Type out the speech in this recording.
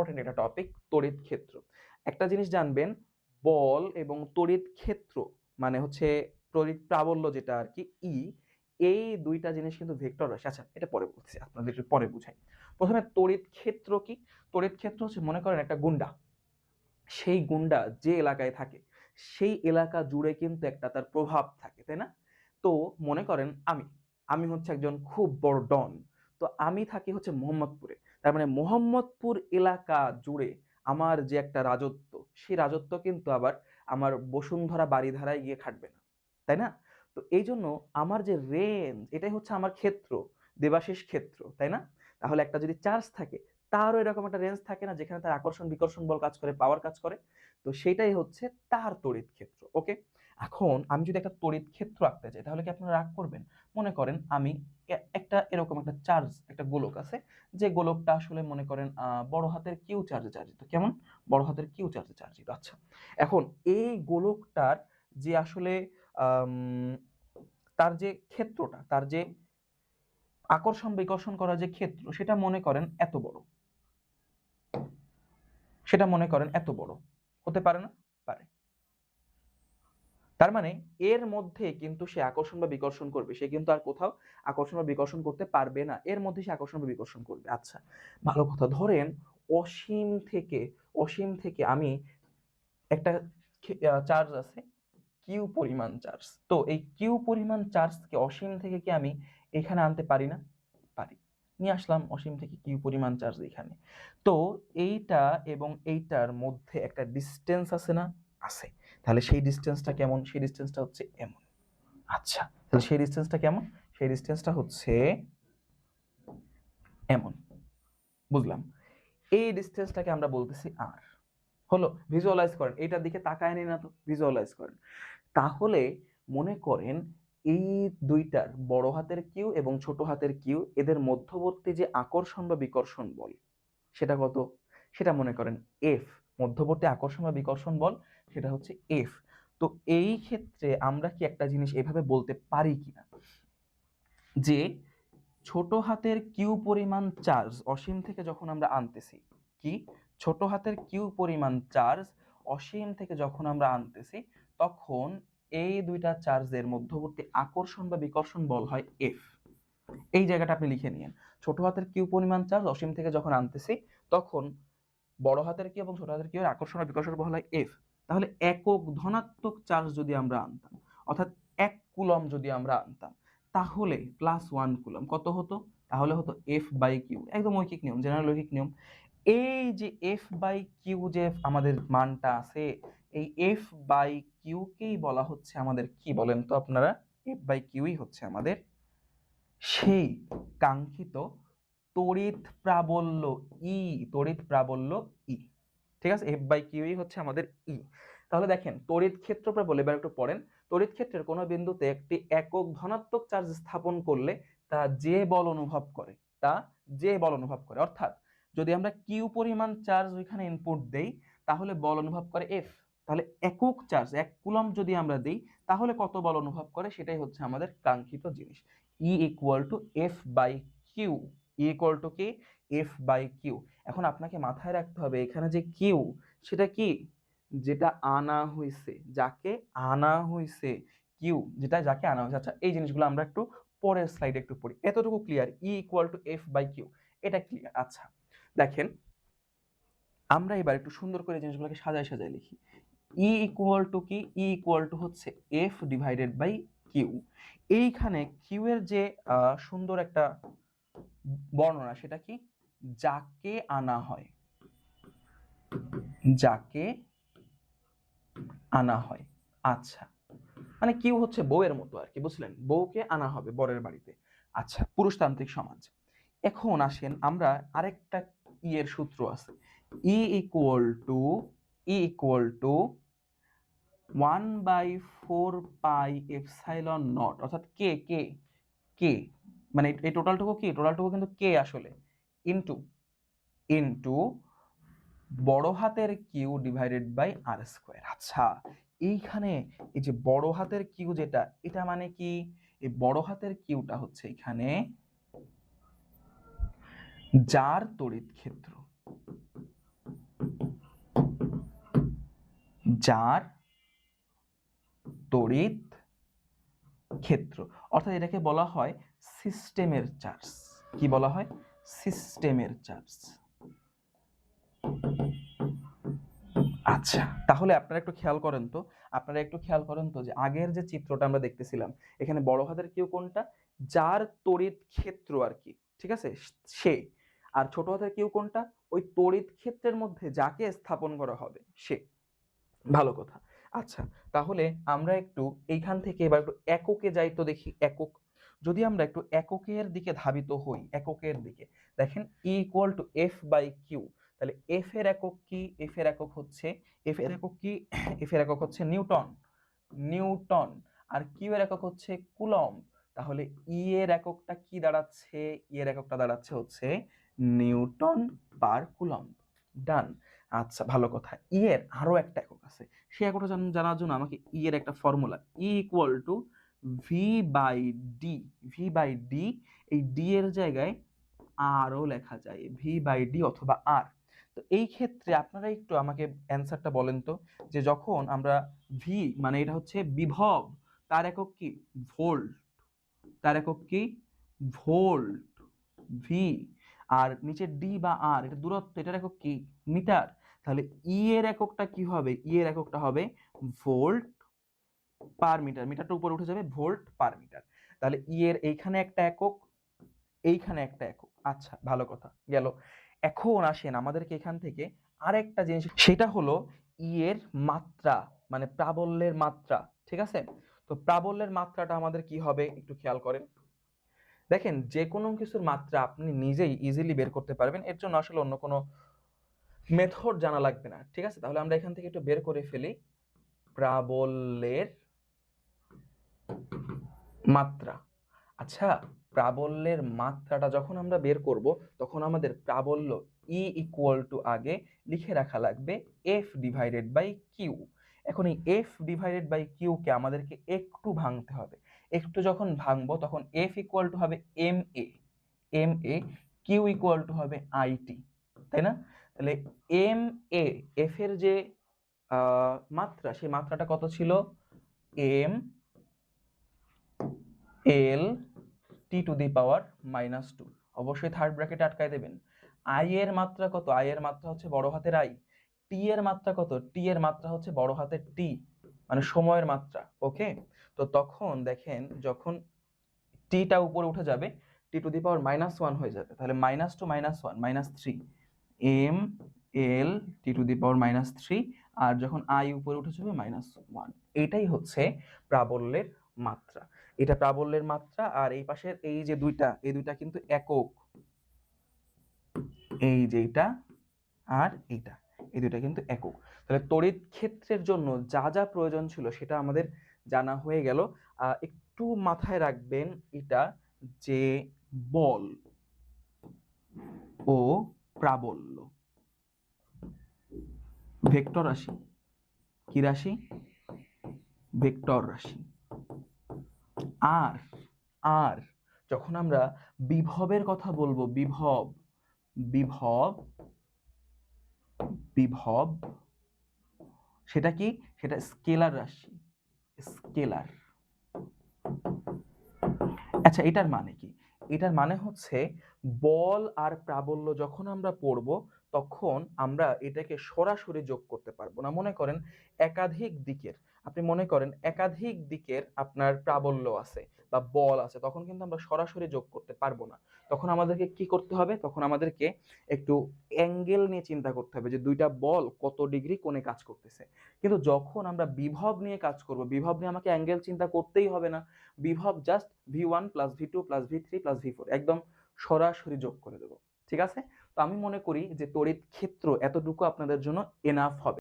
Important একটা topic, তড়িৎ ক্ষেত্র। একটা জিনিস জানবেন, বল এবং তড়িৎ ক্ষেত্র মানে হচ্ছে তড়িৎ প্রাবল্য যেটা আর কি এই দুইটা জিনিস কিন্তু ভেক্টর রাশি। আচ্ছা, এটা পরে বলছি, আপনাদের একটু পরে বুঝাই। প্রথমে তড়িৎ ক্ষেত্র কি? তড়িৎ ক্ষেত্র হচ্ছে, মনে করেন একটা গুন্ডা, সেই গুন্ডা যে এলাকায় থাকে সেই এলাকা জুড়ে কিন্তু একটা তার প্রভাব থাকে, তাই না? তো মনে করেন আমি আমি হচ্ছে একজন খুব বড় ডন। তো আমি থাকি হচ্ছে মোহাম্মদপুরে। তার মানে মোহাম্মদপুর এলাকা জুড়ে আমার যে একটা রাজত্ব, সেই রাজত্ব কিন্তু আবার আমার বসুন্ধরা বাড়িধারায় গিয়ে খাটবে না, তাই না? তো এই জন্য আমার যে রেঞ্জ, এটাই হচ্ছে আমার ক্ষেত্র, দেবাশিস ক্ষেত্র, তাই না? তাহলে একটা যদি চার্জ থাকে, তারও এরকম একটা রেঞ্জ থাকে না, যেখানে তার আকর্ষণ বিকর্ষণ বল কাজ করে, পাওয়ার কাজ করে। তো সেটাই হচ্ছে তার তড়িৎ ক্ষেত্র। ওকে, এখন আমি যদি একটা তড়িৎ ক্ষেত্র আঁকতে চাই, তাহলে কি আপনারা রাগ করবেন? মনে করেন আমি একটা এরকম একটা চার্জ, একটা গোলক আছে, যে গোলকটা আসলে মনে করেন বড় হাতের কিউ চার্জে চার্জিত। কেমন? বড় হাতের কিউ চার্জে চার্জিত। আচ্ছা, এখন এই গোলকটার যে আসলে তার যে ক্ষেত্রটা, তার যে আকর্ষণ বিকর্ষণ করা যে ক্ষেত্র, সেটা মনে করেন এত বড়, সেটা মনে করেন এত বড় হতে পারে না? পারে। তার মানে এর মধ্যে কিন্তু সে আকর্ষণ বা বিকর্ষণ করবে, সে কিন্তু আর কোথাও আকর্ষণ বা বিকর্ষণ করতে পারবে না, এর মধ্যে সে আকর্ষণ বা বিকর্ষণ করবে। আচ্ছা, ভালো কথা। ধরেন অসীম থেকে আমি একটা চার্জ আছে, কিউ পরিমাণ চার্জ। তো এই কিউ পরিমাণ চার্জকে অসীম থেকে কি আমি এখানে আনতে পারি না? পারি। নিয়ে আসলাম অসীম থেকে কিউ পরিমাণ চার্জ এখানে। তো এইটা এবং এইটার মধ্যে একটা ডিস্টেন্স আছে না? আছে। তাহলে সেই ডিস্টেন্সটা কেমন? সেই ডিস্টেন্সটা হচ্ছে এমন। আচ্ছা, তাহলে সেই ডিস্টেন্সটা কেমন? সেই ডিস্টেন্সটা হচ্ছে এমন। বুঝলাম। এই ডিস্টেন্সটাকে আমরা বলতেছি আর। হলো? ভিজুয়ালাইজ করেন, এইটার দিকে তাকায় নেই না, তো ভিজুয়ালাইজ করেন। তাহলে মনে করেন এই দুইটার, বড় হাতের কিউ এবং ছোট হাতের কিউ, এদের মধ্যবর্তী যে আকর্ষণ বা বিকর্ষণ বল, সেটা কত? সেটা মনে করেন এফ। মধ্যবর্তী আকর্ষণ বা বিকর্ষণ বল, সেটা হচ্ছে এফ। তো এই ক্ষেত্রে আমরা কি একটা জিনিস এভাবে বলতে পারি কিনা, যে ছোট হাতের কিউ পরিমাণ চার্জ অসীম থেকে যখন আমরা আনতেছি, কি ছোট হাতের কিউ পরিমাণ চার্জ অসীম থেকে যখন আমরা আনতেছি, তখন এই দুইটা চার্জের মধ্যবর্তী আকর্ষণ বা বিকর্ষণ বল হয় এফ। এই জায়গাটা আপনি লিখে নিন। ছোট হাতের কিউ পরিমাণ চার্জ অসীম থেকে যখন আনতেছি, তখন বড় হাতের কিউ এবং ছোট হাতের কিউ এর আকর্ষণ বা বিকর্ষণ বল হয় এফ। তাহলে একক ধনাত্মক চার্জ যদি আমরা আনতাম, অর্থাৎ 1 কুলম যদি আমরা আনতাম, তাহলে +1 কুলম কত হতো? তাহলে হতো এফ বাই কিউ। একদম ঐকিক নিয়ম, জেনারেল ঐকিক নিয়ম। এই যে এফ বাই কিউ যে আমাদের মানটা আছে, এই এফ বাই কিউ কেই বলা হচ্ছে আমাদের কি, বলেন তো আপনারা? এফ বাই কিউই হচ্ছে আমাদের সেই কাঙ্ক্ষিত তড়িৎ প্রাবল্য ই। তড়িৎ প্রাবল্য ই, ঠিক আছে? এফ বাই কিউই হচ্ছে আমাদের ই। তাহলে দেখেন, তড়িৎ ক্ষেত্র প্রাবল্য, এবার একটু পড়েন। তড়িৎ ক্ষেত্রের কোনো বিন্দুতে একটি একক ধনাত্মক চার্জ স্থাপন করলে তা যে বল অনুভব করে, তা যে বল অনুভব করে, অর্থাৎ যদি আমরা কিউ পরিমাণ চার্জ ওইখানে ইনপুট দেই, তাহলে বল অনুভব করে এফ। তাহলে একক চার্জ 1 কুলম যদি আমরা দেই, তাহলে কত বল অনুভব করে, সেটাই হচ্ছে আমাদের কাঙ্ক্ষিত জিনিস। E equal to F by Q. E equal to কি? F by Q. এখন আপনাকে মাথায় রাখতে হবে, এখানে যে কিউ, সেটা কি? যেটা আনা হয়েছে, যাকে আনা হয়েছে, কিউ যেটা, যাকে আনা হয়েছে। আচ্ছা, এই জিনিসগুলো আমরা একটু পরের স্লাইডে একটু পড়ি। এতটুকু clear? E equal to F by Q, এটা ক্লিয়ার? আচ্ছা, দেখেন আমরা এবার একটু সুন্দর করে জিনিসগুলোকে সাজায় সাজায় লিখি। ই ইকুয়াল টু কি? ই ইকুয়াল টু হচ্ছে এফ ডিভাইডেড বাই কিউ। এইখানে কিউ এর যে সুন্দর একটা বর্ণনা, সেটা কি? যাকে আনা হয়, যাকে আনা হয়। আচ্ছা, মানে কিউ হচ্ছে বউয়ের মতো আর কি, বুঝলেন? বউকে আনা হবে বরের বাড়িতে। আচ্ছা, পুরুষতান্ত্রিক সমাজ। এখন আসেন, আমরা আরেকটা এর সূত্র আছে, ই equal two E equal two 1/4 pi epsilon not, অর্থাৎ কে কে কে, মানে এই টোটালটুকু কি? টোটালটুকু কিন্তু কে আসলে, ইনটু ইনটু বড় হাতের Q divided by R square. আচ্ছা, এইখানে এই যে বড় হাতের কিউ যেটা, এটা মানে কি? এই বড় হাতের কিউটা হচ্ছে এখানে যার তড়িৎ ক্ষেত্র, যার তড়িৎ ক্ষেত্র, অর্থাৎ এটাকে বলা হয় সিস্টেমের চার্জ। কি বলা হয়? সিস্টেমের চার্জ। আচ্ছা, তাহলে আপনারা একটু খেয়াল করেন তো যে আগের যে চিত্রটা আমরা দেখতেছিলাম, এখানে বড় হাতের কিউ কোনটা? যার তড়িৎ ক্ষেত্র আর কি, ঠিক আছে, সে। আর ছোট হাতের কিউ কোনটা? ওই তড়িৎ ক্ষেত্রের মধ্যে যাকে স্থাপন করা হবে সে। ভালো কথা। আচ্ছা, তাহলে আমরা একটু এইখান থেকে এবার একটু এককে যাই তো দেখি। একক, যদি আমরা একটু এককের দিকে ধাবিত হই, এককের দিকে দেখেন E equal to F by Q. তাহলে এফ এর একক কি? এফ এর একক হচ্ছে নিউটন। আর কিউ এর একক হচ্ছে কুলম্ব। তাহলে ই এর এককটা কি দাঁড়াচ্ছে? ই এর এককটা দাঁড়াচ্ছে হচ্ছে নিউটন পার কুলম্ব। ডান। আচ্ছা, ভালো কথা। ই এর আরো একটা একক আছে, সেই এককটা জানার জন্য আমাকে ই এর একটা formula, E equal to V by D. এই ডি এর জায়গায় আরও লেখা যায়, ভি বাই ডি অথবা আর। তো এই ক্ষেত্রে আপনারা একটু আমাকে অ্যান্সারটা বলেন তো, যে যখন আমরা ভি মানে এটা হচ্ছে বিভব, তার একক কি? ভোল্ট। ভি। আর নিচে ডি বা আর, এটা দূরত্ব, এটার একক কি? মিটার। তাহলে ই এর এককটা কি হবে? ই এর এককটা হবে ভোল্ট পার মিটার। মিটারটা উপরে উঠে যাবে, ভোল্ট পার মিটার। তাহলে ই এর এইখানে একটা একক, এইখানে একটা একক। আচ্ছা, ভালো কথা গেল। এখন আসেন আমাদেরকে এখান থেকে আরেকটা জিনিস, সেটা হলো ই এর মাত্রা, মানে প্রাবল্যের মাত্রা। ঠিক আছে, তো প্রাবল্যের মাত্রাটা আমাদের কি হবে একটু খেয়াল করেন। দেখেন, যে কোনো কিছুর মাত্রা আপনি নিজেই ইজিলি বের করতে পারবেন, এর জন্য আসলে অন্য কোনো মেথড জানা লাগবে না। ঠিক আছে, তাহলে আমরা এখান থেকে একটু বের করে ফেলি প্রাবল্যের মাত্রা। আচ্ছা, প্রাবল্যের মাত্রাটা যখন আমরা বের করব, তখন আমাদের প্রাবল্য ই ইকুয়াল টু আগে লিখে রাখা লাগবে এফ ডিভাইডেড বাই কিউ। এখন এই এফ ডিভাইডেড বাই কিউ কে আমাদেরকে একটু ভাঙতে হবে। একটু যখন ভাঙবো তখন এফ ইকুয়াল টু হবে M A, Q equal to হবে আইটি, তাই না? তাহলে এম এ, এফ এর যে মাত্রা, সেই মাত্রাটা কত ছিল? M L T to the power -2। অবশ্যই থার্ড ব্র্যাকেটে আটকায় দেবেন। আই এর মাত্রা কত? আই এর মাত্রা হচ্ছে বড় হাতের আই। টি এর মাত্রা কত? টি এর মাত্রা হচ্ছে বড় হাতের টি, মানে সময়ের মাত্রা। ওকে, তো তখন দেখেন যখন টিটা উপরে উঠে যাবে, টি টু দি পাওয়ার -1 হয়ে যাবে। তাহলে -2 -1 -3, M L T to the পাওয়ার -3। আর যখন আই উপরে উঠে যাবে -1। এটাই হচ্ছে প্রাবল্যের মাত্রা। এটা প্রাবল্যের মাত্রা। আর এই পাশের এই যে দুইটা, এই দুইটা কিন্তু একক, এই যে এটা আর এইটা, এই দুইটা কিন্তু একক। তাহলে তড়িৎ ক্ষেত্রের জন্য যা যা প্রয়োজন ছিল সেটা আমাদের জানা হয়ে গেল। একটু মাথায় রাখবেন এটা, যে বল ও প্রাবল্য ভেক্টর রাশি। কি রাশি? ভেক্টর রাশি। আর আর যখন আমরা বিভবের কথা বলবো, বিভব সেটা কি? সেটা স্কেলার রাশি, স্কেলার। আচ্ছা, এটার মানে কি? এটার মানে হচ্ছে বল আর প্রাবল্য যখন আমরা পড়ব, তখন আমরা এটাকে সরাসরি যোগ করতে পারবো না। মনে করেন একাধিক দিকের, আপনি মনে করেন একাধিক দিকের আপনার প্রাবল্য আছে বা বল আছে, তখন কিন্তু আমরা সরাসরি যোগ করতে পারবো না। তখন আমাদেরকে কি করতে হবে? তখন আমাদেরকে একটু অ্যাঙ্গেল নিয়ে চিন্তা করতে হবে, যে দুইটা বল কত ডিগ্রি কোণে কাজ করতেছে। কিন্তু যখন আমরা বিভব নিয়ে কাজ করব, বিভব নিয়ে আমাকে অ্যাঙ্গেল চিন্তা করতেই হবে না। বিভব just v1 plus v2 plus v3 plus v4, একদম সরাসরি যোগ করে দেব। ঠিক আছে, তো আমি মনে করি যে তড়িৎ ক্ষেত্র এতটুকু আপনাদের জন্য এনাফ হবে।